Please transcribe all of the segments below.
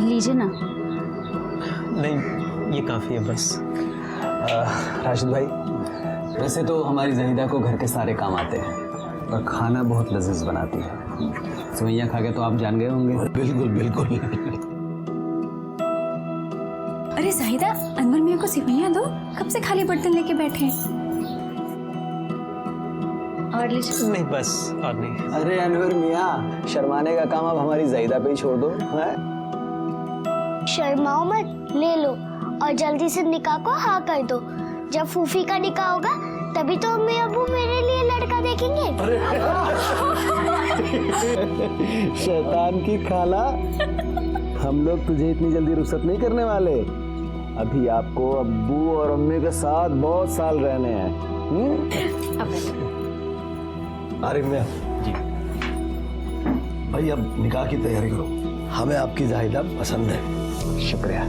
लीजिए ना। नहीं, ये काफ़ी है बस। राशिद भाई, वैसे तो हमारी जहीदा को घर के सारे काम आते हैं और खाना बहुत लजीज बनाती है। सेवइयाँ खा के तो आप जान गए होंगे। बिल्कुल बिल्कुल। अरे जाहिदा, अनवर मियाँ को सेवइयाँ दो, कब से खाली बर्तन लेके बैठे हैं। और लीजिए। नहीं बस, और नहीं। अरे अनवर मियाँ, शर्माने का काम अब हमारी जहीदा पे ही छोड़ दो। है? शर्माओ मत, ले लो और जल्दी से निकाह को हाँ कर दो। जब फूफी का निकाह होगा तभी तो अम्मी अब्बू मेरे लिए लड़का देखेंगे। शैतान की खाला, हम लोग तुझे इतनी जल्दी रुखसत नहीं करने वाले। अभी आपको अब्बू और अम्मी के साथ बहुत साल रहने हैं। आरिफ मियां जी भाई, अब निकाह की तैयारी करो। हमें आपकी जाहिदा पसंद है। शुक्रिया।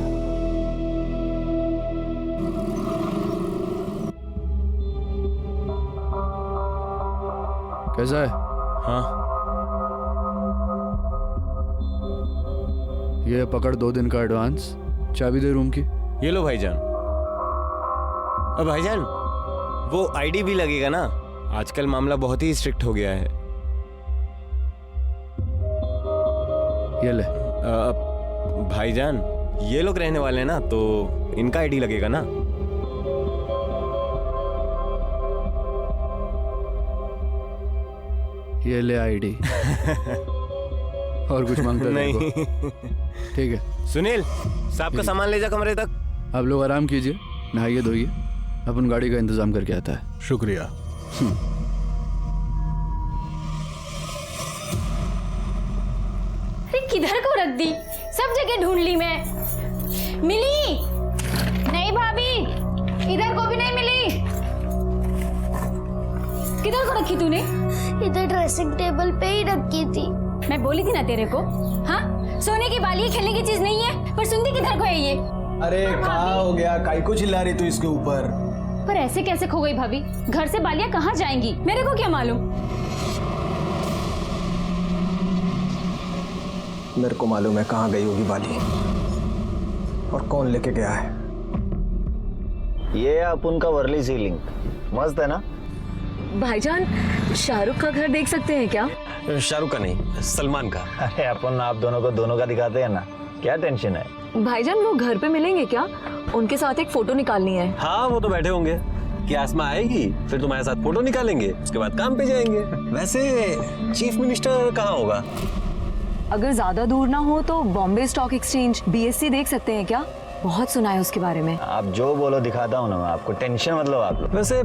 कैसा है? हाँ, ये पकड़ 2 दिन का एडवांस, चाबी दे रूम की। ये लो भाईजान। अब भाईजान, वो आईडी भी लगेगा ना? आजकल मामला बहुत ही स्ट्रिक्ट हो गया है। ये ले। भाईजान, ये लोग रहने वाले हैं ना, तो इनका आईडी लगेगा ना? ये ले आईडी। और कुछ मांगता है? नहीं। ठीक है। सुनील, साहब का सामान ले जा कमरे तक। आप लोग आराम कीजिए, नहाइए धोइए, अपन गाड़ी का इंतजाम करके आता है। शुक्रिया। अरे किधर को रख दी? सब जगह ढूंढ ली मैं, मिली नहीं भाभी, इधर को भी नहीं मिली। किधर को रखी तूने? इधर ड्रेसिंग टेबल पे ही रखी थी। मैं बोली थी ना तेरे को, हाँ? सोने की बाली खेलने की चीज नहीं है, पर सुनती किधर को है ये? अरे कहाँ हो गया? काई को चिल्ला रही तू इसके ऊपर? पर ऐसे कैसे खो गई भाभी? घर से बालियां कहाँ जाएंगी, मेरे को क्या मालूम? मेरे को मालूम है कहाँ गई होगी बाली और कौन लेके गया है। ये अपन का वर्ली सीलिंग मस्त है ना? भाईजान, शाहरुख का घर देख सकते हैं क्या? शाहरुख का नहीं, सलमान का। अरे अपन आप दोनों को दोनों का दिखाते हैं ना, क्या टेंशन है? भाईजान, वो घर पे मिलेंगे क्या? उनके साथ एक फोटो निकालनी है। हाँ, वो तो बैठे होंगे कि आसमा आएगी, फिर तुम्हारे साथ फोटो निकालेंगे, उसके बाद काम पे जाएंगे। वैसे चीफ मिनिस्टर कहाँ होगा? अगर ज्यादा दूर ना हो तो बॉम्बे स्टॉक एक्सचेंज BSC देख सकते हैं क्या? बहुत सुना है उसके बारे में। आप जो बोलो दिखाता हूँ ना मैं आपको, टेंशन मतलब आप लोग। वैसे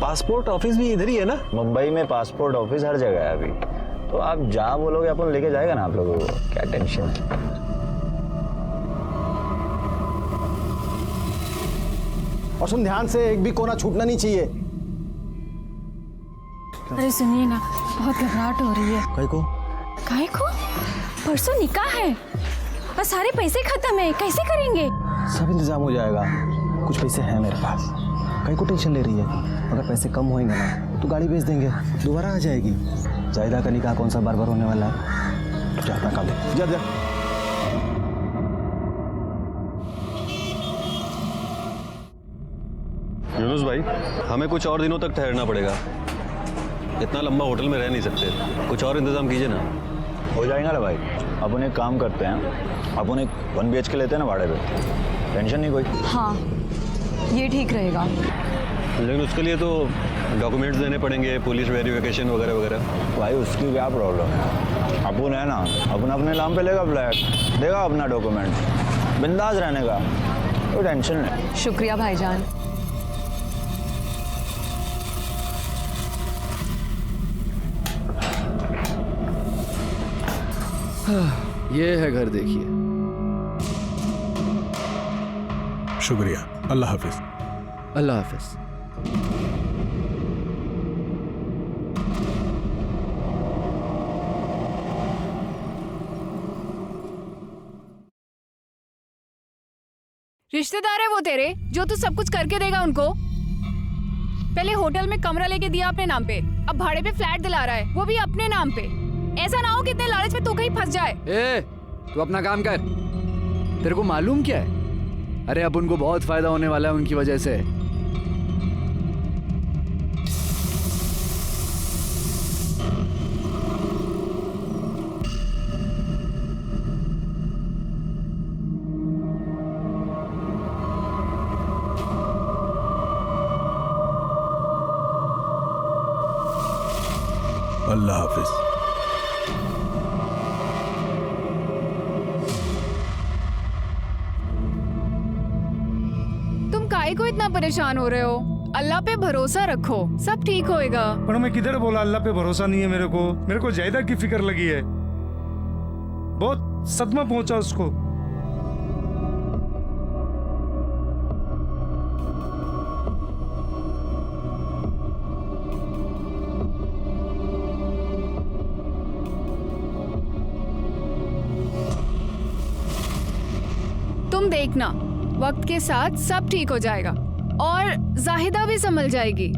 पासपोर्ट ऑफिस भी इधर ही है ना? मुंबई में पासपोर्ट ऑफिस हर जगह है अभी, तो आप जहाँ बोलोगे अपन लेके जाएगा ना आप लोगों को, क्या टेंशन है? और सुन ध्यान से, एक भी कोना छूटना नहीं चाहिए। अरे सुनिए ना, बहुत घबराहट हो रही है। काहे को? परसों निकाह है और सारे पैसे खत्म है, कैसे करेंगे? सब इंतजाम हो जाएगा, कुछ पैसे हैं मेरे पास। कहीं को टेंशन ले रही है? अगर पैसे कम होंगे ना तो गाड़ी बेच देंगे, दोबारा आ जाएगी। जायदा का निकाह कौन सा बार बार होने वाला है? तो जाता काम दे, जा जा। यूनुस भाई, हमें कुछ और दिनों तक ठहरना पड़ेगा। इतना लंबा होटल में रह नहीं सकते, कुछ और इंतजाम कीजिए ना। हो जाएगा ना भाई, अपन एक काम करते हैं, अपन एक 1 BHK लेते हैं ना भाड़े पे, टेंशन नहीं कोई। हाँ, ये ठीक रहेगा। लेकिन उसके लिए तो डॉक्यूमेंट्स देने पड़ेंगे, पुलिस वेरिफिकेशन वगैरह वगैरह। भाई उसकी क्या प्रॉब्लम है? अपन है ना, अपन अपने नाम पे लेगा फ्लैट, देगा अपना डॉक्यूमेंट, बिंदास रहने का, कोई टेंशन नहीं। शुक्रिया भाईजान। ये है घर, देखिए। शुक्रिया, अल्लाह हाफिज। अल्लाह हाफिज। रिश्तेदार है वो तेरे, जो तू सब कुछ करके देगा उनको? पहले होटल में कमरा लेके दिया अपने नाम पे, अब भाड़े पे फ्लैट दिला रहा है, वो भी अपने नाम पे। ऐसा ना हो कि इतने लालच में तू कहीं फंस जाए। ए, तू अपना काम कर। तेरे को मालूम क्या है? अरे अब उनको बहुत फायदा होने वाला है उनकी वजह से। अल्लाह हाफिज। तुम काहे को इतना परेशान हो रहे हो? अल्लाह पे भरोसा रखो, सब ठीक होएगा। पर मैं किधर बोला अल्लाह पे भरोसा नहीं है मेरे को जायदा की फिक्र लगी है। बहुत सदमा पहुंचा उसको। तुम देखना, वक्त के साथ सब ठीक हो जाएगा और जाहिदा भी संभल जाएगी।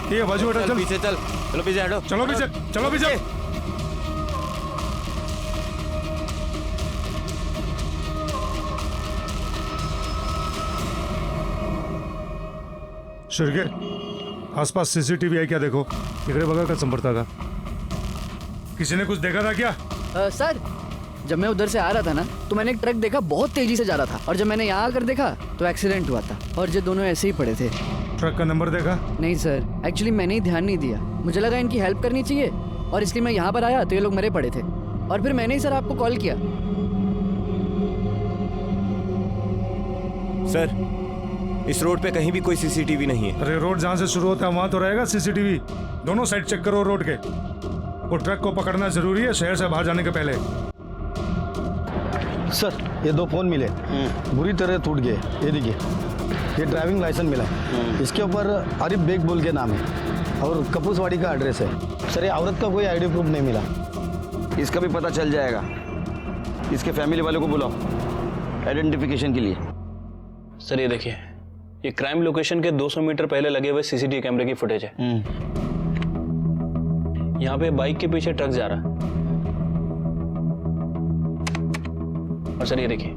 ये बाजू हटो, चल पीछे चल, चलो पीछे हटो, चलो पीछे, चलो पीछे। शिरके, आसपास सीसीटीवी है क्या? देखो इकडे बघा का संपर्ता का। किसी ने कुछ देखा था क्या? सर जब मैं उधर से आ रहा था ना तो मैंने एक ट्रक देखा, बहुत तेजी से जा रहा था, और जब मैंने यहाँ आकर देखा तो एक्सीडेंट हुआ था और ये दोनों ऐसे ही पड़े थे। ट्रक का नंबर देखा? नहीं सर, एक्चुअली मैंने ही ध्यान नहीं दिया। मुझे लगा इनकी हेल्प करनी चाहिए और इसलिए मैं यहाँ पर आया तो ये लोग मरे पड़े थे, और फिर मैंने ही सर आपको कॉल किया। सर इस रोड पे कहीं भी कोई सीसीटीवी नहीं है। अरे रोड जहाँ से शुरू होता है वहाँ तो रहेगा सीसीटीवी। दोनों साइड चेक करो रोड के। वो ट्रक को पकड़ना जरूरी है शहर से बाहर जाने के पहले। सर ये 2 फोन मिले, बुरी तरह टूट गए। ये देखिए, ये ड्राइविंग लाइसेंस मिला, इसके ऊपर आरिफ बेग बोल के नाम है और कपूसवाड़ी का एड्रेस है। सर ये औरत का कोई आईडी प्रूफ नहीं मिला। इसका भी पता चल जाएगा। इसके फैमिली वालों को बुलाओ आइडेंटिफिकेशन के लिए। सर ये देखिए, ये क्राइम लोकेशन के 200 मीटर पहले लगे हुए सीसीटीवी कैमरे की फुटेज है। यहाँ पे बाइक के पीछे ट्रक जा रहा है। और सर ये देखिए,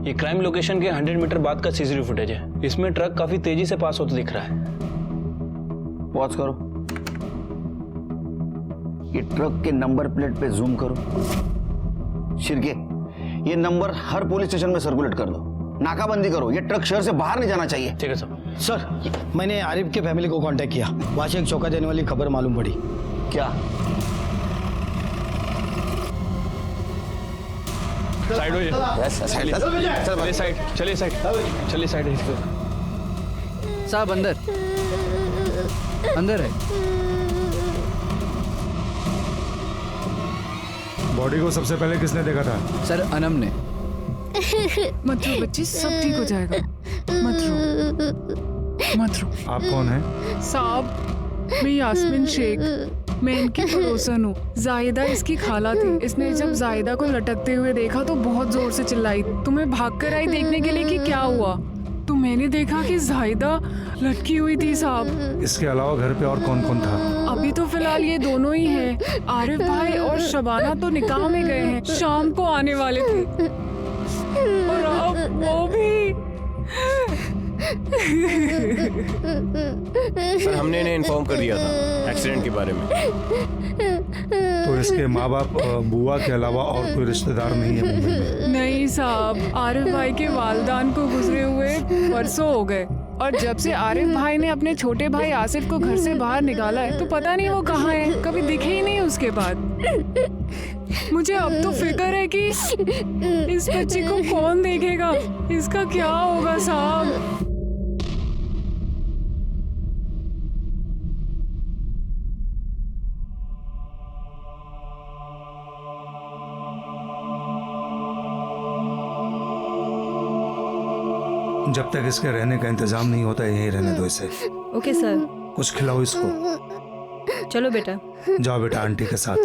ये क्राइम लोकेशन के 100 मीटर बाद का सीसीटीवी फुटेज है। इसमें ट्रक काफी तेजी से पास होता दिख रहा है। पॉज करो, ये ट्रक के नंबर प्लेट पे जूम करो। शिरके, ये नंबर हर पुलिस स्टेशन में सर्कुलेट कर दो। नाकाबंदी करो, ये ट्रक शहर से बाहर नहीं जाना चाहिए। ठीक है सर। सर मैंने आरिफ के फैमिली को कांटेक्ट किया, वहाँ से एक चौंका देने वाली खबर मालूम पड़ी। क्या? साइड हो चलिए साइड, चलिए साइड, चलिए साइड। साहब अंदर अंदर है। बॉडी को सबसे पहले किसने देखा था? सर अनम ने। मत रो बच्ची, सब ठीक हो जाएगा। मत रो, मत रो। आप कौन हैं? साहब मैं यास्मीन शेख, मैं इनकी पड़ोसन हूँ। जाहिदा इसकी खाला थी। इसने जब जाहिदा को लटकते हुए देखा तो बहुत जोर से चिल्लाई। तो मैं भागकर आई देखने के लिए कि क्या हुआ, तो मैंने देखा कि जाहिदा लटकी हुई थी साहब। इसके अलावा घर पे और कौन कौन था? अभी तो फिलहाल ये दोनों ही हैं। आरिफ भाई और शबाना तो निकाह में गए हैं, शाम को आने वाले थे। और अब वो भी। सर हमने इन्हें इन्फॉर्म कर दिया था एक्सीडेंट के बारे में। तो इसके माँ बाप बुआ के अलावा और कोई रिश्तेदार नहीं है मुंबई में? नहीं साहब, आरिफ भाई के वालिदान को गुजरे हुए परसों हो गए, और जब से आरिफ भाई ने अपने छोटे भाई आसिफ को घर से बाहर निकाला है तो पता नहीं वो कहाँ है, कभी दिखे ही नहीं उसके बाद। मुझे अब तो फिक्र है कि इस बच्ची को कौन देखेगा, इसका क्या होगा साहब। जब तक इसके रहने का इंतजाम नहीं होता यहीं रहने दो इसे। Okay sir. कुछ खिलाओ इसको। चलो बेटा। जाओ बेटा आंटी के साथ।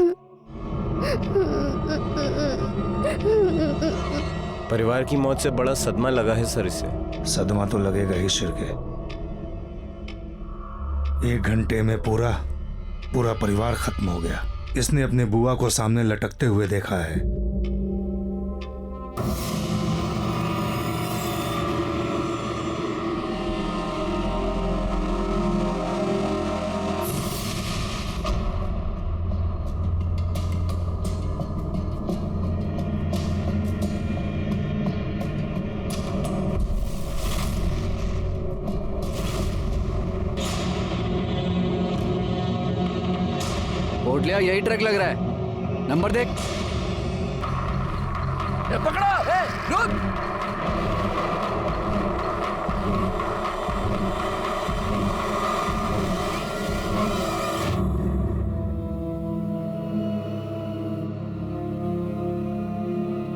परिवार की मौत से बड़ा सदमा लगा है सर इसे। सदमा तो लगेगा ही शिर्के। 1 घंटे में पूरा परिवार खत्म हो गया। इसने अपने बुआ को सामने लटकते हुए देखा है। कोटलिया यही ट्रक लग रहा है, नंबर देख। ए, पकड़ो, ए, रुक।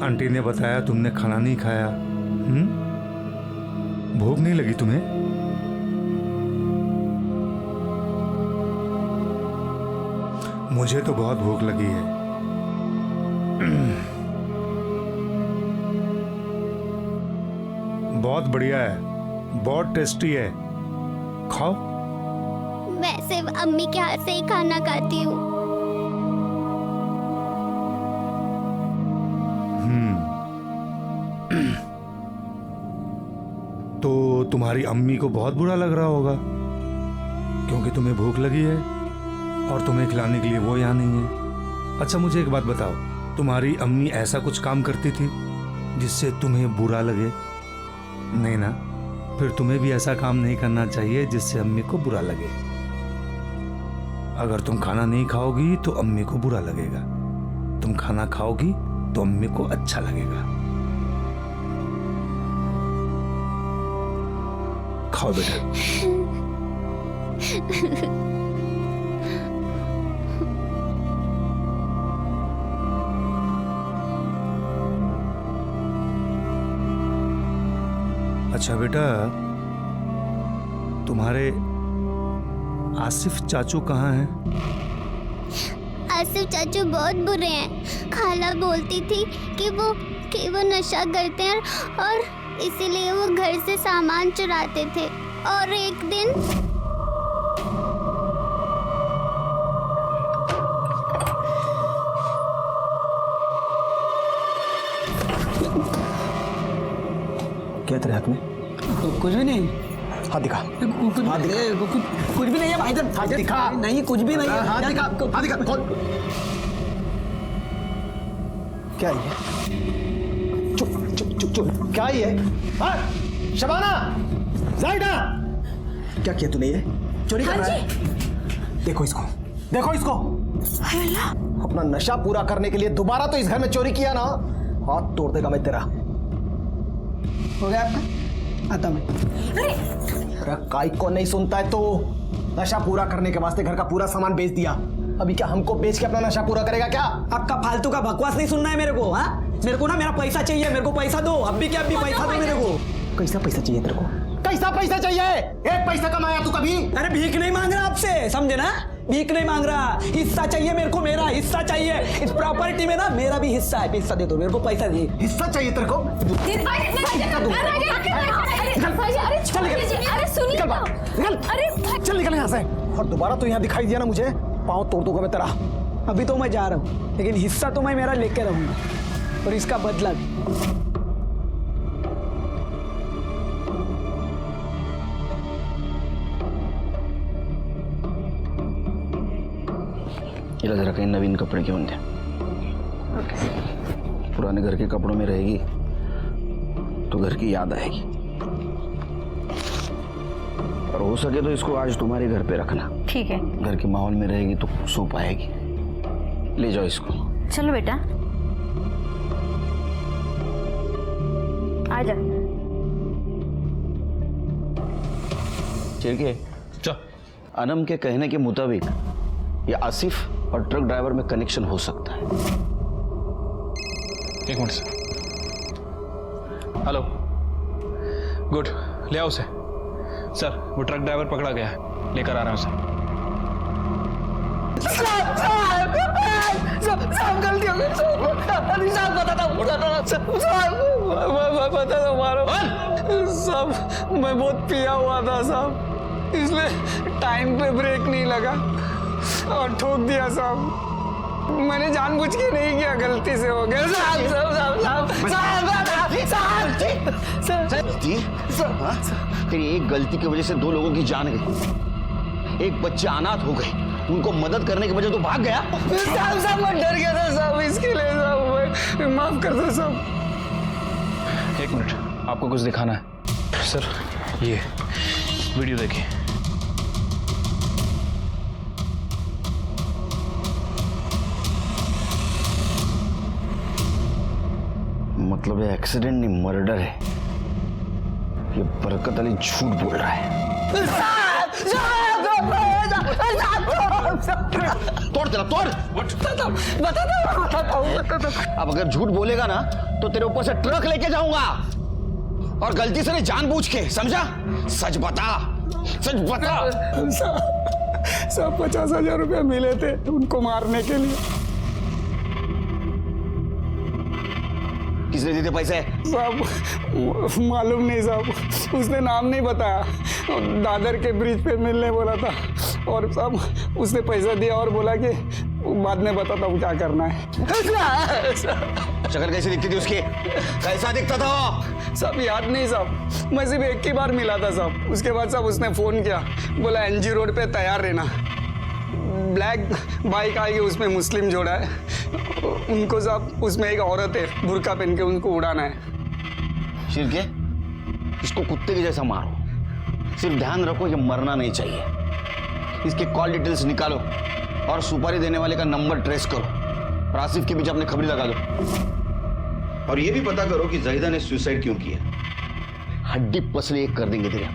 आंटी ने बताया तुमने खाना नहीं खाया। भूख नहीं लगी तुम्हें? मुझे तो बहुत भूख लगी है। बहुत बढ़िया है, बहुत टेस्टी है, खाओ। मैं सिर्फ अम्मी के हाथ से ही खाना खाती हूँ। तो तुम्हारी अम्मी को बहुत बुरा लग रहा होगा क्योंकि तुम्हें भूख लगी है और तुम्हें खिलाने के लिए वो यहाँ नहीं है। अच्छा मुझे एक बात बताओ, तुम्हारी अम्मी ऐसा कुछ काम करती थी जिससे तुम्हें बुरा लगे? नहीं ना? फिर तुम्हें भी ऐसा काम नहीं करना चाहिए जिससे अम्मी को बुरा लगे। अगर तुम खाना नहीं खाओगी तो अम्मी को बुरा लगेगा, तुम खाना खाओगी तो अम्मी को अच्छा लगेगा। खाओ बेटा। अच्छा बेटा, तुम्हारे आसिफ चाचू कहाँ हैं? आसिफ चाचू बहुत बुरे हैं। खाला बोलती थी कि वो नशा करते हैं और इसीलिए वो घर से सामान चुराते थे। और एक दिन क्या तेरे हाथ में? कुछ भी नहीं। हाथ दिखा। कुछ भी नहीं है भाई, हाथ दिखा। नहीं कुछ भी नहीं है। हाथ दिखा, हाथ दिखा। क्या ये? चुप चुप चुप चुप। क्या ये? हाँ? शबाना, जायदा, क्या किया तूने? ये चोरी कर रहा है? देखो इसको, देखो इसको। अपना नशा पूरा करने के लिए दोबारा तो इस घर में चोरी किया ना, हाथ तोड़ देगा मैं तेरा। हो गया आपका? आता मैं। अरे काई को नहीं सुनता है तो? नशा पूरा करने के वास्ते घर का पूरा सामान बेच दिया, अभी क्या हमको बेच के अपना नशा पूरा करेगा क्या? आपका फालतू का बकवास नहीं सुनना है मेरे को। हाँ, मेरे को ना मेरा पैसा चाहिए, मेरे को पैसा दो। अब भी क्या, अब भी पैसा दो मेरे को। कैसा पैसा चाहिए तेरे को? कैसा पैसा चाहिए? एक पैसा कमाया तू कभी? अरे भीख नहीं मांग रहा आपसे, समझे ना? भीख नहीं मांग रहा, हिस्सा चाहिए मेरे को, मेरा हिस्सा चाहिए। इस प्रॉपर्टी में ना मेरा भी हिस्सा है, हिस्सा दे दो मेरे को, पैसा दे। हिस्सा चाहिए तेरे को? चल निकल यहाँ से। और दोबारा तो यहाँ दिखाई दिया ना मुझे, पाँव तोड़ दूंगा मैं तेरा। अभी तो मैं जा रहा हूँ, लेकिन हिस्सा तो मैं मेरा लेके रहूंगा और इसका बदला भी। इला जरा कहीं नवीन कपड़े क्यों दे? पुराने घर के कपड़ों में रहेगी तो घर की याद आएगी। और हो सके तो इसको आज तुम्हारे घर पे रखना। ठीक है। घर के माहौल में रहेगी तो सो पाएगी। ले जाओ इसको। चलो बेटा, आजा। ठीक है। अनम के कहने के मुताबिक ये आसिफ और ट्रक ड्राइवर में कनेक्शन हो सकता है। एक मिनट सर। हेलो, गुड, ले आओ उसे। सर, वो ट्रक ड्राइवर पकड़ा गया है, लेकर आ रहा हूँ उसे। साहब गलती हो गई साहब, बताता हूँ साहब, मैं बहुत पिया हुआ था साहब, इसलिए टाइम पे ब्रेक नहीं लगा और ठोक दिया साहब। मैंने जानबूझ के नहीं किया, गलती से हो गया साहब। तेरी एक गलती की वजह से 2 लोगों की जान गई, एक बच्चे अनाथ हो गए, उनको मदद करने की वजह तो भाग गया। साहब मैं डर गया था साहब, इसके लिए साहब माफ कर दो साहब। 1 मिनट, आपको कुछ दिखाना है। सर, ये वीडियो देखिए। मतलब ये एक्सीडेंट नहीं, मर्डर है। ये बरकत अली झूठ बोल रहा है। तोड़ तेरा, तोड़। अब अगर झूठ बोलेगा ना तो तेरे ऊपर से ट्रक लेके जाऊंगा, और गलती से नहीं, जानबूझ के, समझा? सच बता, सच बता। साहब 50,000 रुपया मिले थे उनको मारने के लिए। किसने दिए थे पैसे? साहब मालूम नहीं साहब, उसने नाम नहीं बताया, दादर के ब्रिज पे मिलने बोला था, और साहब उसने पैसा दिया और बोला कि बाद में बताता हूँ क्या करना है। शक्ल कैसी दिखती थी उसकी? कैसा दिखता था वो? साहब याद नहीं साहब, मैं सिर्फ एक ही बार मिला था साहब। उसके बाद साहब उसने फोन किया, बोला NG रोड पे तैयार रहना, ब्लैक बाइक आएगी, उसमें मुस्लिम जोड़ा है, उनको साहब उसमें एक औरत है बुर्का पहन के, उनको उड़ाना है। शिरके, इसको कुत्ते के जैसा मारो, सिर्फ ध्यान रखो ये मरना नहीं चाहिए। इसके कॉल डिटेल्स निकालो और सुपारी देने वाले का नंबर ट्रेस करो, और आसिफ के बीच अपने खबरी लगा दो, और ये भी पता करो कि जाहिदा ने सुसाइड क्यों किया। हड्डी पसली एक कर देंगे तेरे।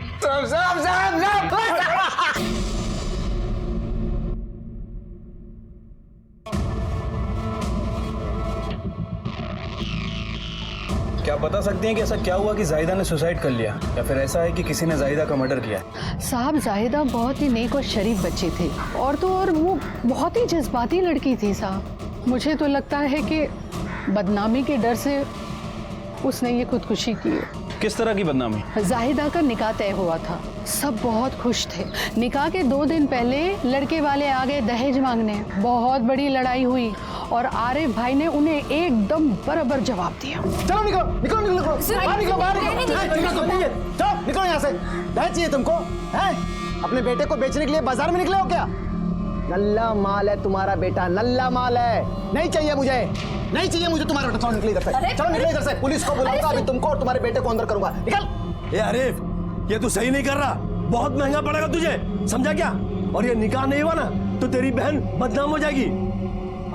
क्या बता सकते हैं कि ऐसा क्या हुआ कि जाहिदा ने सुसाइड कर लिया, या फिर ऐसा है कि किसी ने जाहिदा का मर्डर किया? साहब जाहिदा बहुत ही नेक और शरीफ बच्ची थी, और तो और वो बहुत ही जज्बाती लड़की थी साहब। मुझे तो लगता है कि बदनामी के डर से उसने ये खुदकुशी की है। किस तरह की बदनामी? जाहिदा का निकाह तय हुआ था, सब बहुत खुश थे। निकाह के 2 दिन पहले लड़के वाले आ गए दहेज मांगने, बहुत बड़ी लड़ाई हुई, और आरिफ भाई ने उन्हें एकदम बराबर जवाब दिया। चलो निकलो निकलो निकलो बाहर निकलो, बाहर निकलो, निकलो यहाँ से। दहेज चाहिए तुमको? हैं? अपने बेटे को बेचने के लिए बाजार में निकले हो क्या? नल्ला माल है तुम्हारा बेटा, नल्ला माल है। नहीं चाहिए मुझे, नहीं चाहिए मुझे तुम्हारा बेटा। चलो निकलो इधर से, चलो निकलो इधर से। पुलिस को बुलाऊंगा अभी तुमको, और तुम्हारे बेटे को अंदर करूंगा। निकल। ए आरिफ, ये तू सही नहीं कर रहा, बहुत महंगा पड़ेगा तुझे, समझा क्या? और ये निकाह नहीं हुआ ना तो तेरी बहन बदनाम हो जाएगी।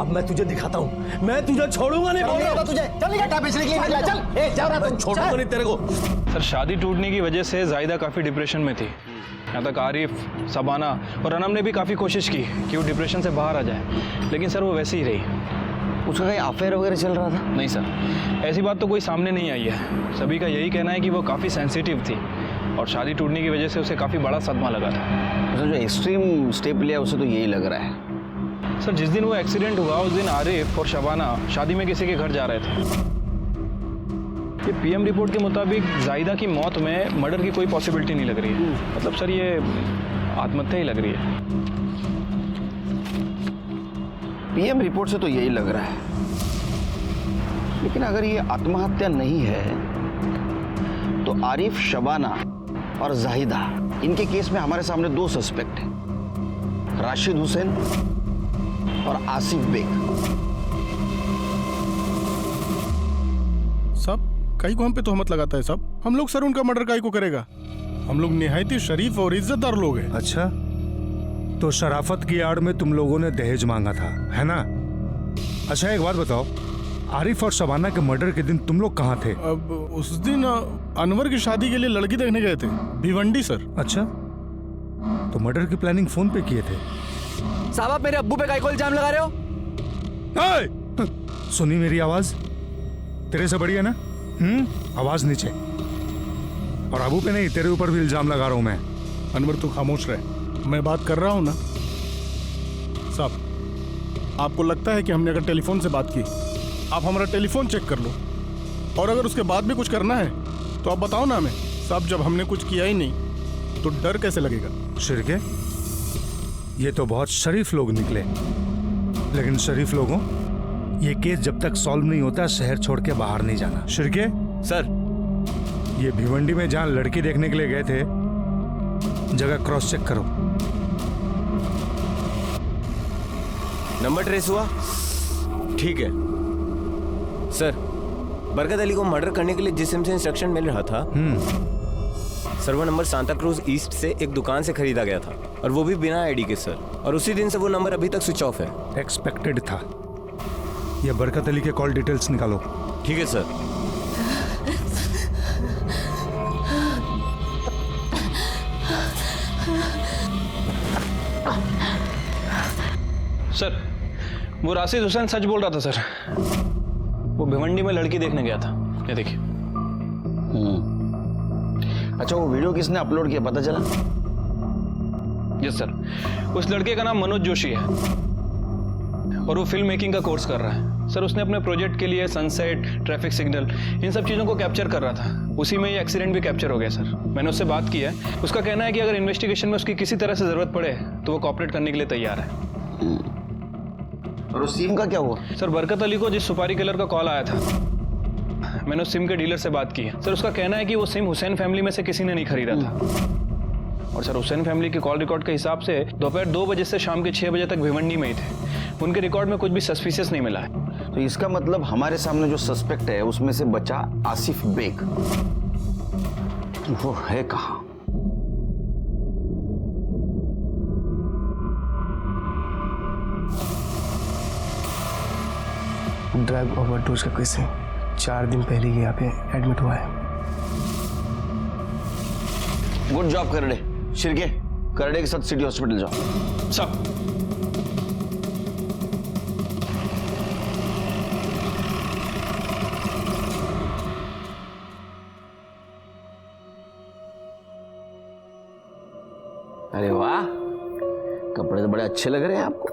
अब मैं तुझे दिखाता हूँ, मैं तुझे छोड़ूंगा नहीं, बोल रहा हूँ तुझे। चल बेटा बेचने के लिए निकला, चल। ए जा रहा, तुम छोड़ूंगा नहीं तेरे को। सर, शादी टूटने की वजह से जाहिदा काफ़ी डिप्रेशन में थी। यहाँ तक आरिफ, सबाना और अनम ने भी काफ़ी कोशिश की कि वो डिप्रेशन से बाहर आ जाए, लेकिन सर वो वैसे ही रही। उसका कहीं अफेयर वगैरह चल रहा था? नहीं सर, ऐसी बात तो कोई सामने नहीं आई है। सभी का यही कहना है कि वो काफ़ी सेंसिटिव थी, और शादी टूटने की वजह से उसे काफ़ी बड़ा सदमा लगा था। जो एक्सट्रीम स्टेप लिया उसे तो यही लग रहा है। सर, जिस दिन वो एक्सीडेंट हुआ उस दिन आरिफ और शबाना शादी में किसी के घर जा रहे थे। ये PM रिपोर्ट के मुताबिक जाहिदा की मौत में मर्डर की कोई पॉसिबिलिटी नहीं लग रही है। मतलब सर ये आत्महत्या ही लग रही है। PM रिपोर्ट से तो यही लग रहा है, लेकिन अगर ये आत्महत्या नहीं है तो आरिफ, शबाना और जाहिदा, इनके केस में हमारे सामने 2 सस्पेक्ट हैं, राशिद हुसैन और आसिफ बेग। सब कई को हम पे तोहमत लगाता है सब। हम लोग सर उनका मर्डर काई को करेगा? हम लोग निहायती शरीफ और इज्जतदार लोग हैं। अच्छा, तो शराफत की आड़ में तुम लोगों ने दहेज मांगा था, है ना? अच्छा एक बात बताओ, आरिफ और शबाना के मर्डर के दिन तुम लोग कहाँ थे? अब उस दिन अनवर की शादी के लिए लड़की देखने गए थे, भिवंडी सर। अच्छा, तो मर्डर की प्लानिंग फोन पे किए थे? साहब आप मेरे अब्बू पे काई को इल्जाम लगा रहे हो? सुनी मेरी आवाज? तेरे से बढ़िया ना? आवाज नीचे। और अबू पे नहीं, तेरे ऊपर भी इल्जाम लगा रहा हूं मैं। अनवर तू खामोश रहे, मैं बात कर रहा हूँ ना। साहब, आपको लगता है कि हमने अगर टेलीफोन से बात की, आप हमारा टेलीफोन चेक कर लो, और अगर उसके बाद भी कुछ करना है तो आप बताओ ना हमें। साहब, जब हमने कुछ किया ही नहीं तो डर कैसे लगेगा? शिरके, ये तो बहुत शरीफ लोग निकले, लेकिन शरीफ लोगों, ये केस जब तक सॉल्व नहीं होता शहर छोड़ के बाहर नहीं जाना। शिरके सर, ये भिवंडी में जहां लड़की देखने के लिए गए थे, जगह क्रॉस चेक करो। नंबर ट्रेस हुआ? ठीक है सर। बरकत अली को मर्डर करने के लिए जिस सिम से इंस्ट्रक्शन मिल रहा था, सर वो नंबर सांता क्रूज ईस्ट से एक दुकान से खरीदा गया था, और वो भी बिना आईडी के सर। और उसी दिन से वो नंबर अभी तक स्विच ऑफ है। एक्सपेक्टेड था। ये बरकत अली के कॉल डिटेल्स निकालो। ठीक है सर। सर, वो राशिद हुसैन सच बोल रहा था सर। वो भिवंडी में लड़की देखने गया था। ये देखिए। अच्छा, वो वीडियो किसने अपलोड किया, पता चला? यस सर, उस लड़के का नाम मनोज जोशी है और वो फिल्म मेकिंग का कोर्स कर रहा है। सर, उसने अपने प्रोजेक्ट के लिए सनसेट, ट्रैफिक सिग्नल, इन सब चीज़ों को कैप्चर कर रहा था। उसी में ये एक्सीडेंट भी कैप्चर हो गया सर। मैंने उससे बात की है। उसका कहना है कि अगर इन्वेस्टिगेशन में उसकी किसी तरह से ज़रूरत पड़े तो वो कॉपरेट करने के लिए तैयार है। और उस सिम का क्या हुआ? सर, बरकत अली को जिस सुपारी किलर का कॉल आया था, मैंने उस सिम के डीलर से बात की है। सर, उसका कहना है कि वो सिम हुसैन फैमिली में से किसी ने नहीं खरीदा था। और सर, हुसैन फैमिली के कॉल रिकॉर्ड के हिसाब से दोपहर 2 बजे से शाम के 6 बजे तक भिवंडी में ही थे। उनके रिकॉर्ड में कुछ भी सस्पिशियस नहीं मिला है। तो इसका मतलब हमारे सामने जो सस्पेक्ट है उसमें से बचा आसिफ बेग। वो है कहाँ? ड्रग ओवरडोज का केस है। 4 दिन पहले ही यहाँ पे एडमिट हुआ है। Good job Karade. शिरके, करड़े के साथ सिटी हॉस्पिटल जाओ। सब अरे वाह, कपड़े तो बड़े अच्छे लग रहे हैं आपको।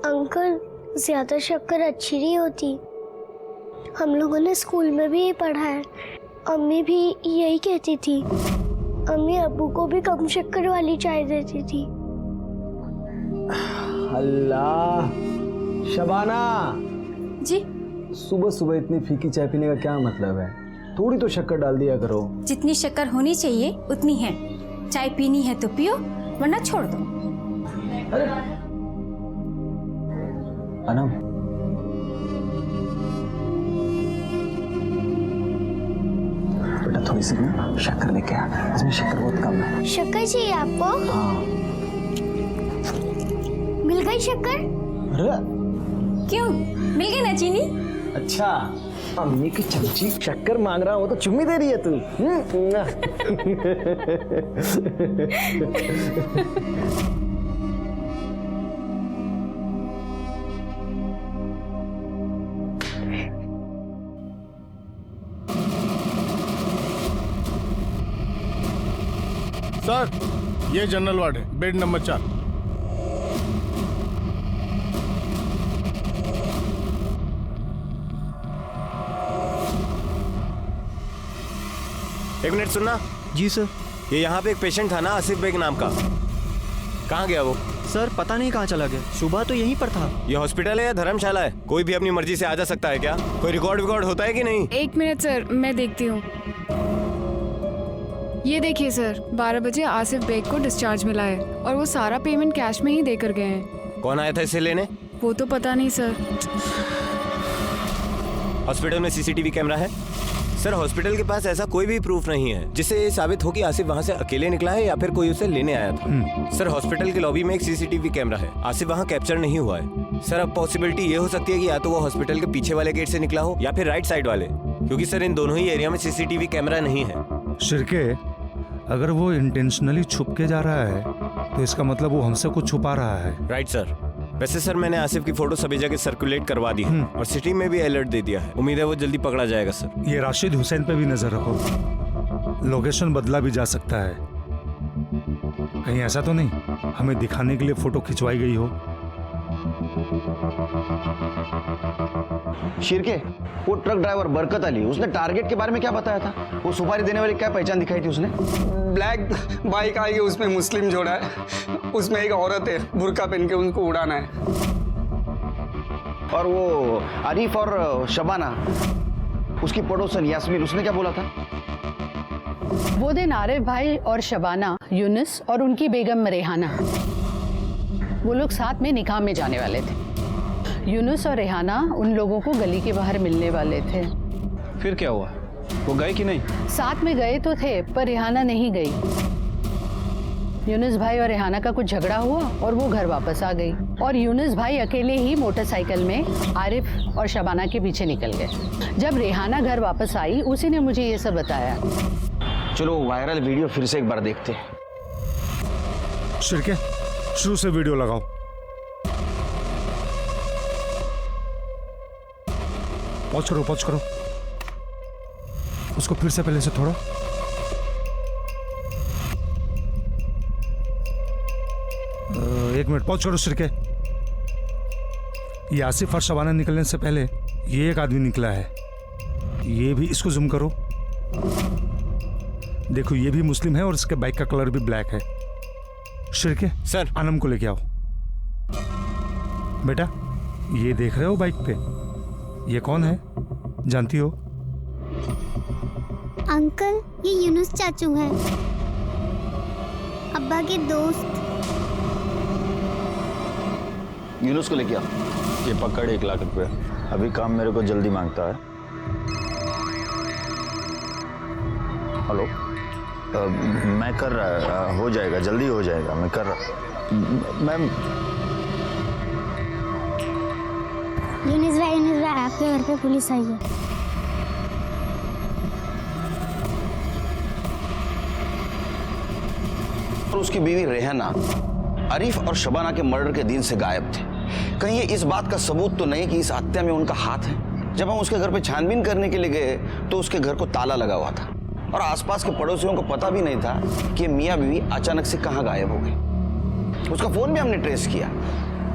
अंकल, ज्यादा शक्कर अच्छी नहीं होती। हम लोगों ने स्कूल में भी ये पढ़ा है। अम्मी भी यही कहती थी। अम्मी अब्बू को भी कम शक्कर वाली चाय देती थी। अल्लाह, शबाना जी, सुबह सुबह इतनी फीकी चाय पीने का क्या मतलब है? थोड़ी तो शक्कर डाल दिया करो। जितनी शक्कर होनी चाहिए उतनी है। चाय पीनी है तो पियो, वरना छोड़ दो। अरे अनम, बेटा थोड़ी सी शक्कर लेके आ, इसमें शक्कर बहुत कम है। शक्कर चाहिए आपको? हाँ। मिल गई शक्कर? अरे क्यों, मिल गई ना चीनी? अच्छा, अम्मी की चमची शक्कर मांग रहा हो तो चुम्मी दे रही है तू। सर, ये जनरल वार्ड है, बेड नंबर 4। एक मिनट सुनना। जी सर। ये यहाँ पे एक पेशेंट था ना, आसिफ बेग नाम का। कहाँ गया वो? सर पता नहीं कहाँ चला गया, सुबह तो यहीं पर था। ये हॉस्पिटल है या धर्मशाला है? कोई भी अपनी मर्जी से आ जा सकता है क्या? कोई रिकॉर्ड होता है कि नहीं? 1 मिनट सर, मैं देखती हूँ। ये देखिए सर, 12 बजे आसिफ बेग को डिस्चार्ज मिला है और वो सारा पेमेंट कैश में ही देकर गए हैं। कौन आया था इसे लेने? वो तो पता नहीं सर। हॉस्पिटल में सीसीटीवी कैमरा है? सर, हॉस्पिटल के पास ऐसा कोई भी प्रूफ नहीं है जिससे ये साबित हो कि आसिफ वहाँ से अकेले निकला है या फिर कोई उसे लेने आया था। सर, हॉस्पिटल के लॉबी में एक सीसीटीवी कैमरा है, आसिफ वहाँ कैप्चर नहीं हुआ है। सर, अब पॉसिबिलिटी ये हो सकती है कि या तो वो हॉस्पिटल के पीछे वाले गेट से निकला हो या फिर राइट साइड वाले, क्योंकि सर इन दोनों ही एरिया में सीसीटीवी कैमरा नहीं है। शिरके, अगर वो इंटेंशनली छुप के जा रहा है तो इसका मतलब वो हमसे कुछ छुपा रहा है। Right sir. वैसे सर मैंने आसिफ की फोटो सभी जगह सर्कुलेट करवा दी है और सिटी में भी अलर्ट दे दिया है। उम्मीद है वो जल्दी पकड़ा जाएगा सर। ये राशिद हुसैन पे भी नजर रखो, लोकेशन बदला भी जा सकता है। कहीं ऐसा तो नहीं हमें दिखाने के लिए फोटो खिंचवाई गई हो। शिरके, वो ट्रक ड्राइवर बरकत अली, उसने टारगेट के बारे में क्या बताया था? वो सुपारी देने वाली क्या पहचान दिखाई थी उसने? ब्लैक बाइक आएगी, उसमें मुस्लिम जोड़ा है, उसमें एक औरत है, बुर्का पहन के उनको उड़ाना है। और वो आरिफ और शबाना, उसकी पड़ोसन यास्मीन, उसने क्या बोला था? वो दिन आरिफ भाई और शबाना, यूनुस और उनकी बेगम रेहाना, वो लोग साथ में निकाह में जाने वाले थे। यूनुस और रेहाना उन लोगों को गली के बाहर मिलने वाले थे। फिर क्या हुआ? वो गए कि नहीं? साथ में गए तो थे पर रेहाना नहीं गई। यूनुस भाई और रेहाना का कुछ झगड़ा हुआ और वो घर वापस आ गई और यूनुस भाई अकेले ही मोटरसाइकिल में आरिफ और शबाना के पीछे निकल गए। जब रेहाना घर वापस आई उसी ने मुझे ये सब बताया। चलो वायरल वीडियो फिर से एक बार देखते हैं। शिरके, शुरू से वीडियो लगाओ। पॉज करो। उसको फिर से पहले से थोड़ा। एक मिनट पॉज करो शिरके। ये आसिफ और शबाना निकलने से पहले ये एक आदमी निकला है, ये भी, इसको जूम करो। देखो ये भी मुस्लिम है और इसके बाइक का कलर भी ब्लैक है। शिरके सर, आनम को लेके आओ। बेटा ये देख रहे हो बाइक पे, ये कौन है जानती हो? अंकल, ये यूनुस चाचू हैं, अब्बा के दोस्त। यूनुस को लेके आओ। ये पकड़ 1 लाख रुपए, अभी काम मेरे को जल्दी मांगता है। हेलो, मैं कर रहा, हो जाएगा, जल्दी हो जाएगा, मैं कर रहा। मैम, यूनुस भाई आपके घर पे पुलिस आई है। और उसकी बीवी रेहाना आरिफ और शबाना के मर्डर के दिन से गायब थे। कहीं ये इस बात का सबूत तो नहीं कि इस हत्या में उनका हाथ है? जब हम उसके घर पे छानबीन करने के लिए गए तो उसके घर को ताला लगा हुआ था और आसपास के पड़ोसियों को पता भी नहीं था कि मियाँ बीवी अचानक से कहाँ गायब हो गई। उसका फोन भी हमने ट्रेस किया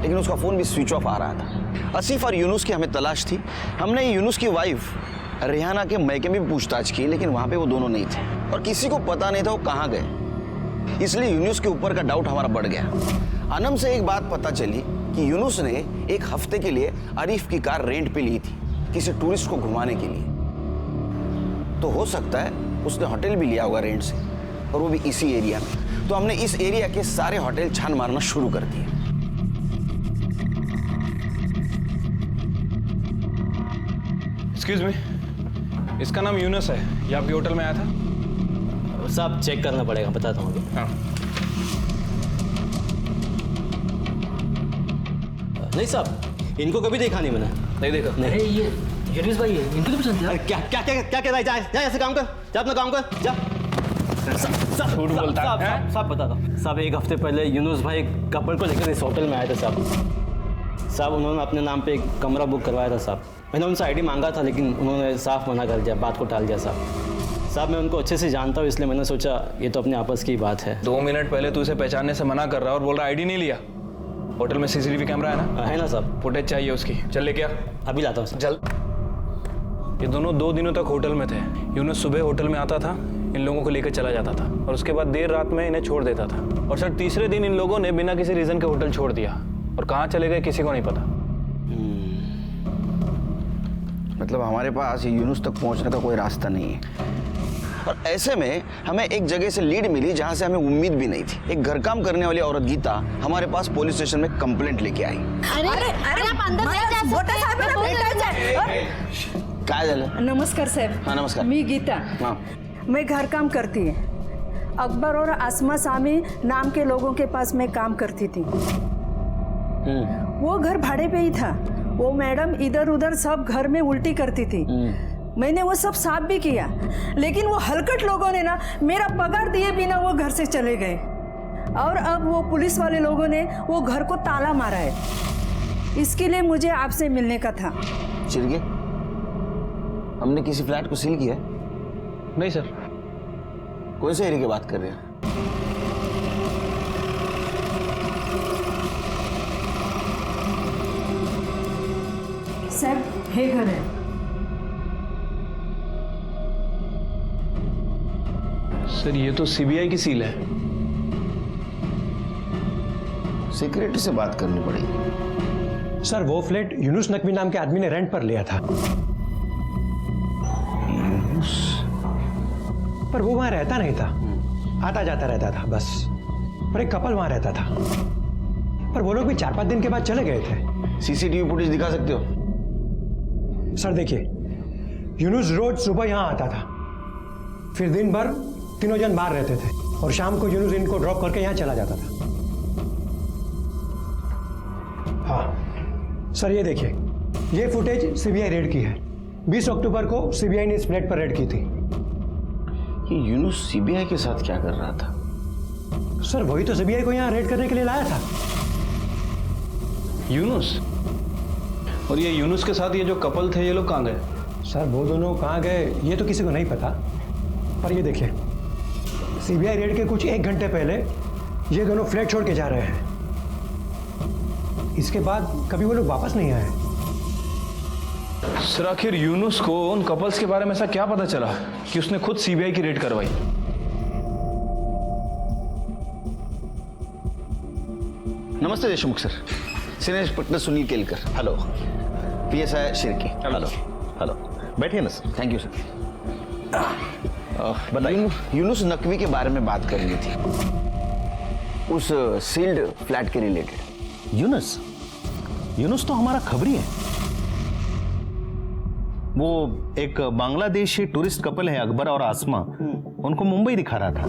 लेकिन उसका फोन भी स्विच ऑफ आ रहा था। आसिफ और यूनुस की हमें तलाश थी। हमने यूनुस की वाइफ रेहाना के मैके में भी पूछताछ की लेकिन वहां पे वो दोनों नहीं थे और किसी को पता नहीं था वो कहाँ गए। इसलिए यूनुस के ऊपर का डाउट हमारा बढ़ गया। अनम से एक बात पता चली कि यूनुस ने 1 हफ्ते के लिए आरिफ की कार रेंट पे ली थी किसी टूरिस्ट को घुमाने के लिए। तो हो सकता है उसने होटल भी लिया होगा रेंट से और वो भी इसी एरिया में। तो हमने इस एरिया के सारे होटल छान मारना शुरू कर दिए। एक्सक्यूज मी, इसका नाम यूनुस है, ये आपके होटल में आया था? साहब चेक करना पड़ेगा, बताता हूँ। हाँ। नहीं साहब, इनको कभी देखा नहीं मैंने। नहीं देखा? नहीं। अरे ये यूनुस भाई है, इनको तो पसंद है। क्या क्या क्या क्या क्या जा ऐसे काम कर, जा अपना काम कर, जा। झूठ बोलता है। साहब बता दो साहब, 1 हफ्ते पहले यूनुस भाई कपल को लेकर इस होटल में आए थे साहब। उन्होंने अपने नाम पे एक कमरा बुक करवाया था साहब। मैंने उनसे आईडी मांगा था लेकिन उन्होंने साफ मना कर दिया, बात को टाल दिया साहब। मैं उनको अच्छे से जानता हूँ इसलिए मैंने सोचा ये तो अपने आपस की बात है। 2 मिनट पहले तू इसे पहचानने से मना कर रहा है और बोल रहा आईडी नहीं लिया। होटल में सीसीटीवी कैमरा है ना? है ना साहब। फुटेज चाहिए उसकी, चल लेके आ। अभी लाता हूँ जल्द। ये दोनों 2 दिनों तक होटल में थे। यूनुस सुबह होटल में आता था, इन लोगों को लेकर चला जाता था और उसके बाद देर रात में इन्हें छोड़ देता था। और सर तीसरे दिन इन लोगों ने बिना किसी रीजन के होटल छोड़ दिया और कहाँ चले गए किसी को नहीं पता। मतलब हमारे पास यूनुस तक पहुंचने का कोई रास्ता नहीं है और ऐसे में हमें एक जगह से लीड मिली जहां से हमें उम्मीद भी नहीं थी। एक घर काम करने वाली औरत गीता हमारे पास पुलिस स्टेशन में कंप्लेंट लेके आई। काय झालं? नमस्कार साहेब. हाँ नमस्कार. मी गीता. हाँ. मैं घर काम करती है. अकबर और आसमा सामी नाम के लोगों के पास मैं काम करती थी. वो घर भाड़े पे ही था. वो मैडम इधर उधर सब घर में उल्टी करती थी. मैंने वो सब साफ भी किया लेकिन वो हलकट लोगों ने ना मेरा पगार दिए बिना वो घर से चले गए और अब वो पुलिस वाले लोगों ने वो घर को ताला मारा है. इसके लिए मुझे आपसे मिलने का था। चिरगे, हमने किसी फ्लैट को सील किया है? नहीं सर। कौन से एरिया की बात कर रहे हैं? सर, हे घर है। सर ये तो सीबीआई की सील है। सेक्रेटरी से बात करनी पड़ेगी। सर वो फ्लैट यूनुस नकवी नाम के आदमी ने रेंट पर लिया था। पर वो वहां रहता नहीं था, आता जाता रहता था बस। और एक कपल वहां रहता था, पर वो लोग भी 4-5 दिन के बाद चले गए थे। सीसीटीवी फुटेज दिखा सकते हो? सर देखिए, यूनुस रोज सुबह यहां आता था, फिर दिन भर तीनों जन बाहर रहते थे और शाम को यूनुस इनको ड्रॉप करके यहां चला जाता था। हाँ सर, ये देखिए, ये फुटेज सीबीआई रेड की है। 20 अक्टूबर को सीबीआई ने इस फ्लैट पर रेड की थी। ये यूनुस सीबीआई के साथ क्या कर रहा था? सर वही तो सीबीआई को यहाँ रेड करने के लिए लाया था। यूनुस? और ये यूनुस के साथ ये जो कपल थे, ये लोग कहाँ गए? सर वो दोनों कहाँ गए ये तो किसी को नहीं पता, पर ये देखिए, सीबीआई रेड के कुछ 1 घंटे पहले ये दोनों फ्लैट छोड़ के जा रहे हैं। इसके बाद कभी वो लोग वापस नहीं आए। सर आखिर यूनुस को उन कपल्स के बारे में ऐसा क्या पता चला कि उसने खुद सीबीआई की रेड करवाई? नमस्ते Deshmukh sir, senior inspector Sunil Kelkar. Hello. PSI Shirke. Hello. Hello, बैठिए ना सर। Thank you sir. बताइए, यूनुस नकवी के बारे में बात करनी थी, उस सील्ड फ्लैट के रिलेटेड। यूनुस? यूनुस तो हमारा खबरी है। वो एक बांग्लादेशी टूरिस्ट कपल है, अकबर और आसमा। उनको मुंबई दिखा रहा था,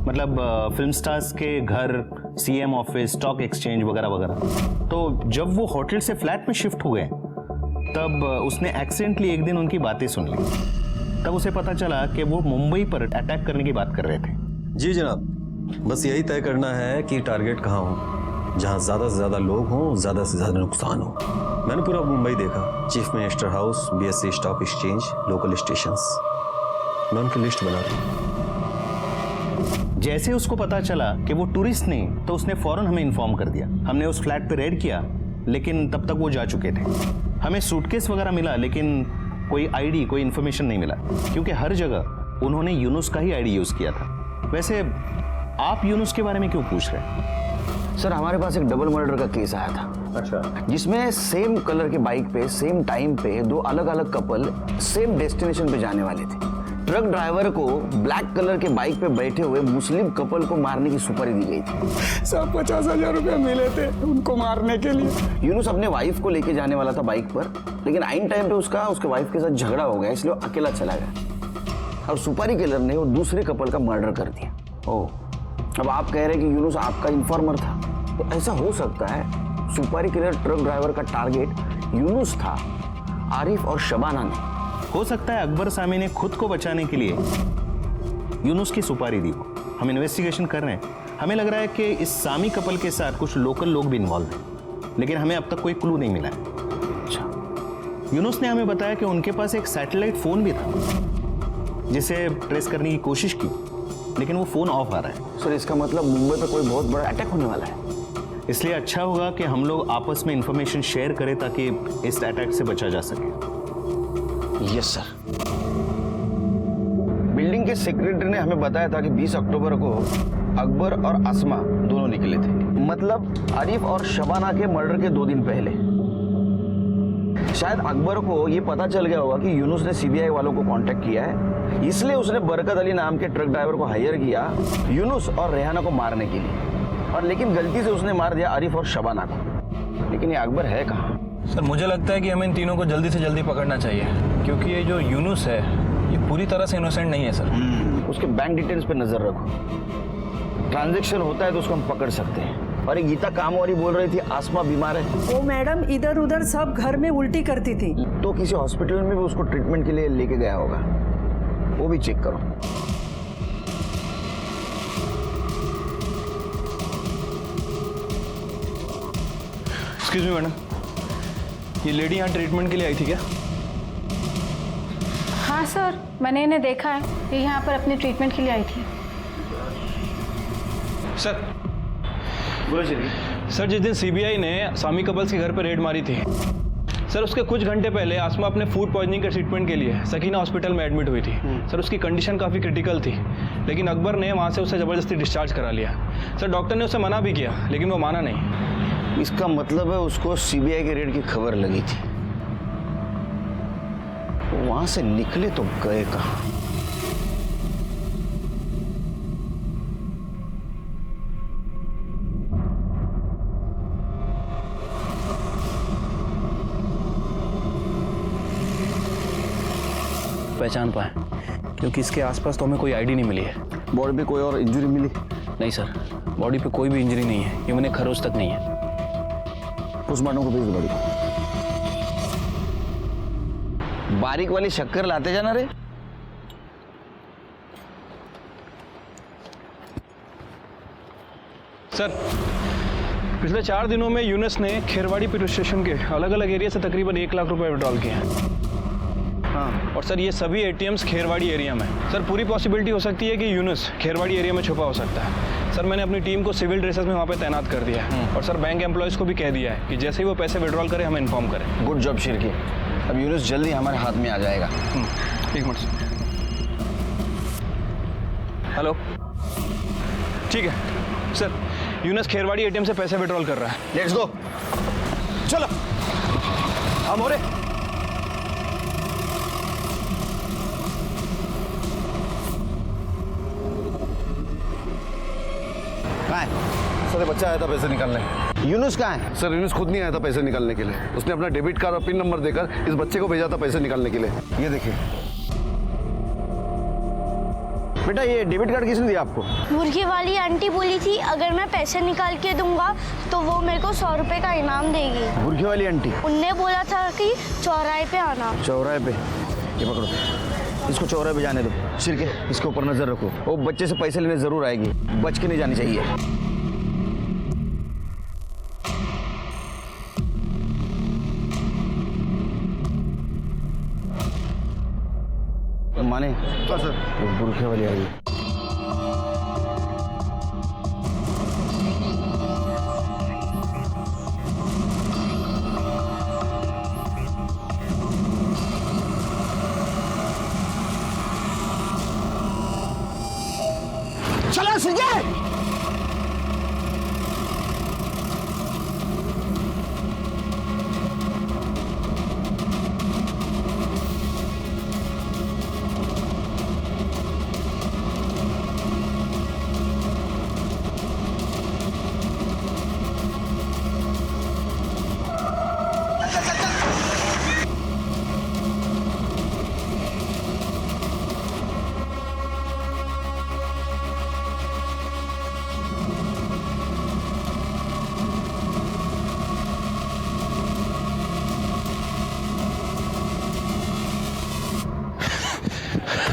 मतलब फिल्म स्टार्स के घर, सीएम ऑफिस, स्टॉक एक्सचेंज वगैरह वगैरह। तो जब वो होटल से फ्लैट में शिफ्ट हुए तब उसने एक्सीडेंटली एक दिन उनकी बातें सुन ली। तब उसे पता चला कि वो मुंबई पर अटैक करने की बात कर रहे थे। जी जनाब, बस यही तय करना है कि टारगेट कहाँ हो, जहाँ ज़्यादा से ज़्यादा लोग हों, ज़्यादा से ज़्यादा नुकसान हो। मैंने पूरा मुंबई देखा, chief minister house, BSc stock exchange, local stations. मैं उनकी लिस्ट बना रही। जैसे उसको पता चला कि वो टूरिस्ट नहीं, तो उसने फौरन हमें इन्फॉर्म कर दिया। हमने उस फ्लैट पे रेड किया, लेकिन तब तक वो जा चुके थे। हमें सूटकेस वगैरह मिला, लेकिन कोई आईडी, कोई इन्फॉर्मेशन नहीं मिला, क्योंकि हर जगह उन्होंने यूनुस का ही आईडी यूज किया था। वैसे आप यूनुस के बारे में क्यों पूछ रहे हैं? सर हमारे पास एक डबल मर्डर का केस आया था। अच्छा। जिसमें सेम कलर के बाइक पे, सेम टाइम पे 2 अलग अलग कपल सेम डेस्टिनेशन पे जाने वाले थे। ट्रक ड्राइवर को ब्लैक कलर के बाइक पे बैठे हुए मुस्लिम कपल को मारने की सुपारी दी गई थी। सब 50,000 रुपया मिले थे उनको मारने के लिए। यूनुस अपने वाइफ को लेके जाने वाला था बाइक पर, लेकिन आइन टाइम पे उसके वाइफ के साथ झगड़ा हो गया, इसलिए वो अकेला चला गया और सुपारी किलर ने वो दूसरे कपल का मर्डर कर दिया। ओह, अब आप कह रहे हैं कि यूनुस आपका इन्फॉर्मर था, तो ऐसा हो सकता है सुपारी किलर ट्रक ड्राइवर का टारगेट यूनुस था, आरिफ और शबाना ने। हो सकता है अकबर सामी ने खुद को बचाने के लिए यूनुस की सुपारी दी हो। हम इन्वेस्टिगेशन कर रहे हैं। हमें लग रहा है कि इस सामी कपल के साथ कुछ लोकल लोग भी इन्वॉल्व हैं, लेकिन हमें अब तक कोई क्लू नहीं मिला है। अच्छा। यूनुस ने हमें बताया कि उनके पास एक सैटेलाइट फोन भी था, जिसे ट्रेस करने की कोशिश की, लेकिन वो फोन ऑफ आ रहा है। सर इसका मतलब मुंबई पे कोई बहुत बड़ा अटैक होने वाला है। इसलिए अच्छा होगा कि हम लोग आपस में इंफॉर्मेशन शेयर करें ताकि इस अटैक से बचा जा सके। Yes sir. बिल्डिंग के सेक्रेटरी ने हमें बताया था कि 20 अक्टूबर को अकबर और आसमा दोनों निकले थे, मतलब आरिफ और शबाना के मर्डर के 2 दिन पहले। शायद अकबर को ये पता चल गया होगा कि यूनुस ने सीबीआई वालों को कांटेक्ट किया है, इसलिए उसने बरकत अली नाम के ट्रक ड्राइवर को हायर किया यूनुस और रेहाना को मारने के लिए, और लेकिन गलती से उसने मार दिया आरिफ और शबाना को। लेकिन ये अकबर है कहाँ? सर मुझे लगता है कि हमें इन तीनों को जल्दी से जल्दी पकड़ना चाहिए, क्योंकि ये जो यूनुस है ये पूरी तरह से इनोसेंट नहीं है सर। उसके बैंक डिटेल्स पे नजर रखो, ट्रांजैक्शन होता है तो उसको हम पकड़ सकते हैं। और ये गीता कामवारी बोल रही थी आसमा बीमार है। वो मैडम इधर उधर सब घर में उल्टी करती थी, तो किसी हॉस्पिटल में भी उसको ट्रीटमेंट के लिए लेके गया होगा, वो भी चेक करो। एक्सक्यूज मी मैडम, ये लेडी यहाँ ट्रीटमेंट के लिए आई थी क्या? हाँ सर, मैंने इन्हें देखा है, ये यहाँ पर अपने ट्रीटमेंट के लिए आई थी। सर बोलो सर, जिस दिन सीबीआई ने सामी कपल्स के घर पर रेड मारी थी सर, उसके कुछ घंटे पहले आसमा अपने फूड पॉइजनिंग के ट्रीटमेंट के लिए सकीना हॉस्पिटल में एडमिट हुई थी। सर उसकी कंडीशन काफ़ी क्रिटिकल थी, लेकिन अकबर ने वहाँ से उसे ज़बरदस्ती डिस्चार्ज करा लिया। सर डॉक्टर ने उसे मना भी किया, लेकिन वो माना नहीं। इसका मतलब है उसको सीबीआई के रेड की खबर लगी थी, वहां से निकले तो गए कहां? पहचान पाए, क्योंकि इसके आसपास तो हमें कोई आईडी नहीं मिली है। बॉडी पे कोई और इंजरी मिली? नहीं सर, बॉडी पे कोई भी इंजरी नहीं है, इवन एक खरोच तक नहीं है। पोस्टमार्टम को भेज दो बॉडी को। बारीक वाली शक्कर लाते जाना रे। सर पिछले 4 दिनों में यूनुस ने खेरवाड़ी पुलिस स्टेशन के अलग अलग एरिया से तकरीबन 1 लाख रुपए विड्रॉल किए हैं। हाँ, और सर ये सभी एटीएम्स खेरवाड़ी एरिया में। सर पूरी पॉसिबिलिटी हो सकती है कि यूनुस खेरवाड़ी एरिया में छुपा हो सकता है। सर मैंने अपनी टीम को सिविल ड्रेसेस में वहाँ पे तैनात कर दिया है, और सर बैंक एम्प्लॉयज़ को भी कह दिया है कि जैसे ही वो पैसे विड्रॉल करें हमें इन्फॉर्म करें। गुड जॉब शिरकी, अब यूनुस जल्दी हमारे हाथ में आ जाएगा। एक मिनट। हेलो, ठीक है सर, यूनुस खेरवाड़ी एटीएम से पैसे विड्रॉल कर रहा है। लेट्स गो, चलो हम हो रहे। सर बच्चा आया था पैसे निकालने। यूनुस कहाँ है? सर यूनुस खुद नहीं आया था पैसे निकालने के लिए, उसने अपना डेबिट कार्ड और पिन नंबर देकर इस बच्चे को भेजा था पैसे निकालने के लिए। ये देखिए। बेटा ये डेबिट कार्ड किसने दिया आपको? मुर्गी वाली आंटी बोली थी अगर मैं पैसे निकाल के दूंगा तो वो मेरे को 100 रुपए का इनाम देगी। मुर्गी वाली आंटी? उनने बोला था कि चौराहे पे आना। चौराहे पे? ये पकड़ो, इसको चौराहे पे जाने दो। शिरके इसके ऊपर नजर रखो, वो बच्चे से पैसे लेने जरूर आएगी, बच के नहीं जानी चाहिए। माने हाँ सर, बुरखे वाली आई। चलो सीधे।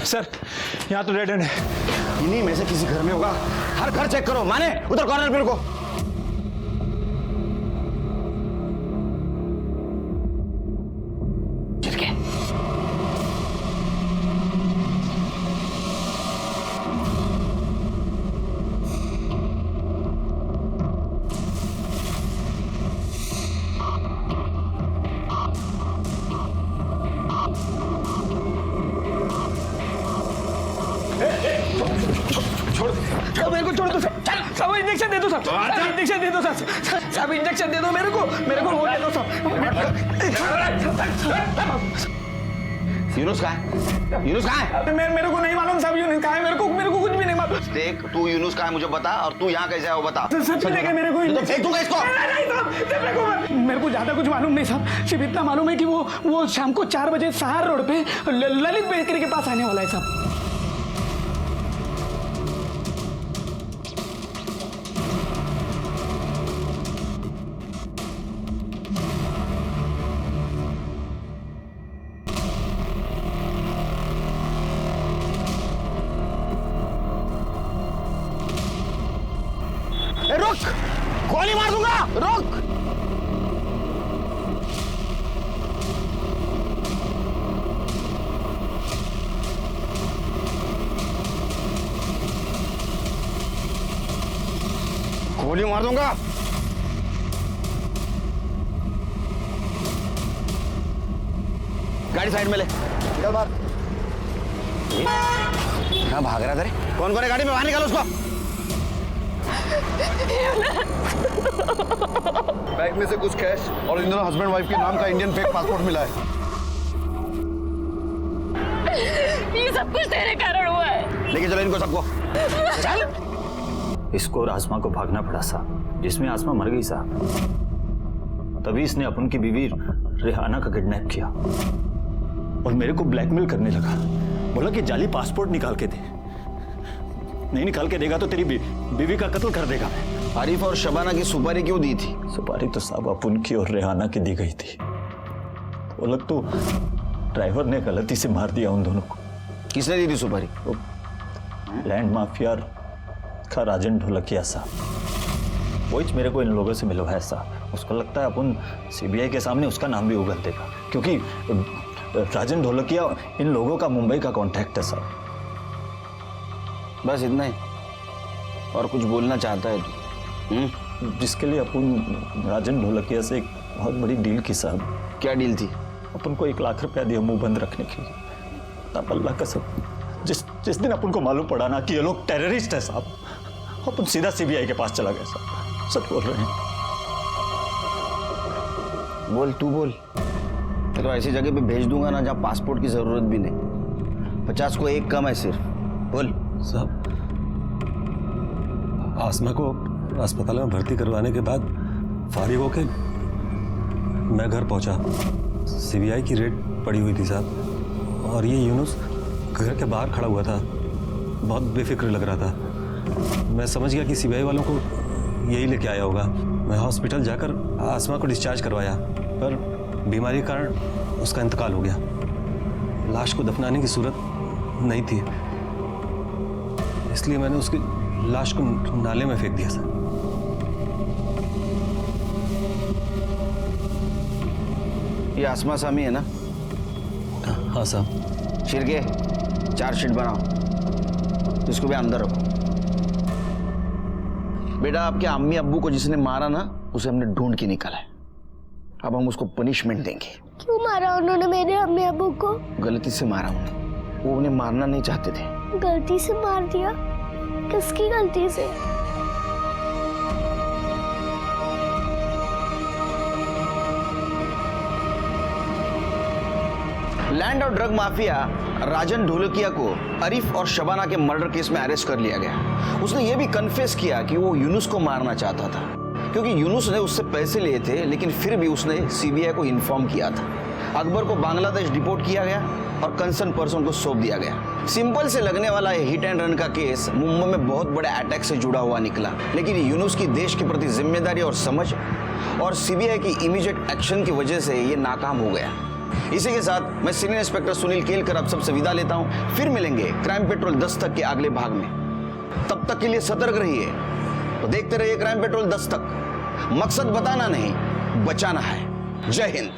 सर यहाँ तो रेड एंड है। इन्हीं में से किसी घर में होगा, हर घर चेक करो। माने उधर कॉर्नर पे रुको। मेरे को छोड़ दो सर, सब इंजेक्शन दे दो सर, इंजेक्शन दे दो सर, सब इंजेक्शन दे दो मेरे को होने दो सर। यूनुस कहाँ है? यूनुस कहाँ है? मेरे को नहीं मालूम साहब, यूनुस कहाँ है, मेरे को कुछ भी नहीं मालूम। देख तू यूनुस कहाँ है मुझे बता, और तू यहाँ कैसे है वो बता। सच में देखा मेरे को तो फेंक दूंगा इसको। मेरे को ज्यादा कुछ मालूम नहीं साहब, सिर्फ इतना मालूम है कि वो शाम को 4 बजे सहार रोड पे ललित बेकरी के पास आने वाला है साहब। रुक, गोली मार दूंगा, रुक। गोली मार दूंगा। गाड़ी साइड में ले। चल बाहर। कहाँ भाग रहा था रे? कौन कौन है गाड़ी में? बाहर निकालो उसको। बैग में से कुछ कैश और इन दोनों हस्बैंड वाइफ के नाम का इंडियन फेक पासपोर्ट मिला है। ये सब कुछ तेरे कारण हुआ है। लेके चलो इनको सबको। चल। इसको और आसमा को भागना पड़ा साहब, जिसमें आसमा मर गई साहब। तभी इसने अपन की बीवी रेहाना का किडनैप किया और मेरे को ब्लैकमेल करने लगा। बोला कि जाली पासपोर्ट निकाल के दे, नहीं निकाल के देगा तो तेरी बीवी का कत्ल कर देगा। आरिफ और शबाना की सुपारी क्यों दी थी? सुपारी तो साहब अपन की और रेहाना की दी गई थी। वो लोग तो ड्राइवर ने गलती से मार दिया उन दोनों को। किसने दी थी सुपारी? लैंड माफिया का राजन ढोलकिया साहब, वही मेरे को इन लोगों से मिलवाया साहब। उसको लगता है अपन सीबीआई के सामने उसका नाम भी उगल देगा, क्योंकि राजन ढोलकिया इन लोगों का मुंबई का कॉन्टैक्ट है साहब। बस इतना ही? और कुछ बोलना चाहता है तू? जिसके लिए अपन राजन ढोलकिया से एक बहुत बड़ी डील की साहब। क्या डील थी? अपन को 1 लाख रुपया दिया मुंह बंद रखने के लिए। तब अल्लाह का सब जिस दिन अपन को मालूम पड़ा ना कि ये लोग टेररिस्ट है साहब, अपन सीधा सीबीआई के पास चला गया साहब। सच बोल रहे हैं। बोल, तू बोल। मैं तो ऐसी जगह पे भेज दूंगा ना जहाँ पासपोर्ट की जरूरत भी नहीं। 50 को 1 कम है सिर्फ। बोल। साहब, आसमा को अस्पताल में भर्ती करवाने के बाद फारिग होके मैं घर पहुंचा। सीबीआई की रेड पड़ी हुई थी साहब, और ये यूनुस घर के बाहर खड़ा हुआ था, बहुत बेफिक्र लग रहा था। मैं समझ गया कि सीबीआई वालों को यही लेके आया होगा। मैं हॉस्पिटल जाकर आसमा को डिस्चार्ज करवाया, पर बीमारी के कारण उसका इंतकाल हो गया। लाश को दफनाने की सूरत नहीं थी, इसलिए मैंने उसकी लाश को नाले में फेंक दिया सर। ये आसमा सामी है ना? हाँ साहब। शिरके, चार्जशीट बनाओ, इसको भी अंदर रखो। बेटा, आपके अम्मी अब्बू को जिसने मारा ना, उसे हमने ढूंढ के निकाला है। अब हम उसको पनिशमेंट देंगे। क्यों मारा उन्होंने मेरे अम्मी अब्बू को? गलती से मारा उन्हें। वो उन्हें मारना नहीं चाहते थे। गलती से मार दिया? किसकी गलती से? लैंड और ड्रग माफिया राजन ढोलकिया को आरिफ और शबाना के मर्डर केस में अरेस्ट कर लिया गया। उसने ये भी कन्फेस किया कि वो यूनुस को मारना चाहता था, क्योंकि यूनुस ने उससे पैसे लिए थे, लेकिन फिर भी उसने सीबीआई को इन्फॉर्म किया था। अकबर को बांग्लादेश डिपोर्ट किया गया और कंसर्न पर्सन को सौंप दिया गया। सिंपल से लगने वाला ये हिट एंड रन का केस मुंबई में बहुत बड़े अटैक से जुड़ा हुआ निकला, लेकिन यूनुस की देश के प्रति जिम्मेदारी और समझ और सीबीआई की इमीडिएट एक्शन की वजह से ये नाकाम हो गया। इसी के साथ मैं सीनियर इंस्पेक्टर सुनील केलकर आप सबसे विदा लेता हूं। फिर मिलेंगे क्राइम पेट्रोल 10 तक के अगले भाग में। तब तक के लिए सतर्क रहिए, तो देखते रहिए क्राइम पेट्रोल 10 तक। मकसद बताना नहीं, बचाना है। जय हिंद।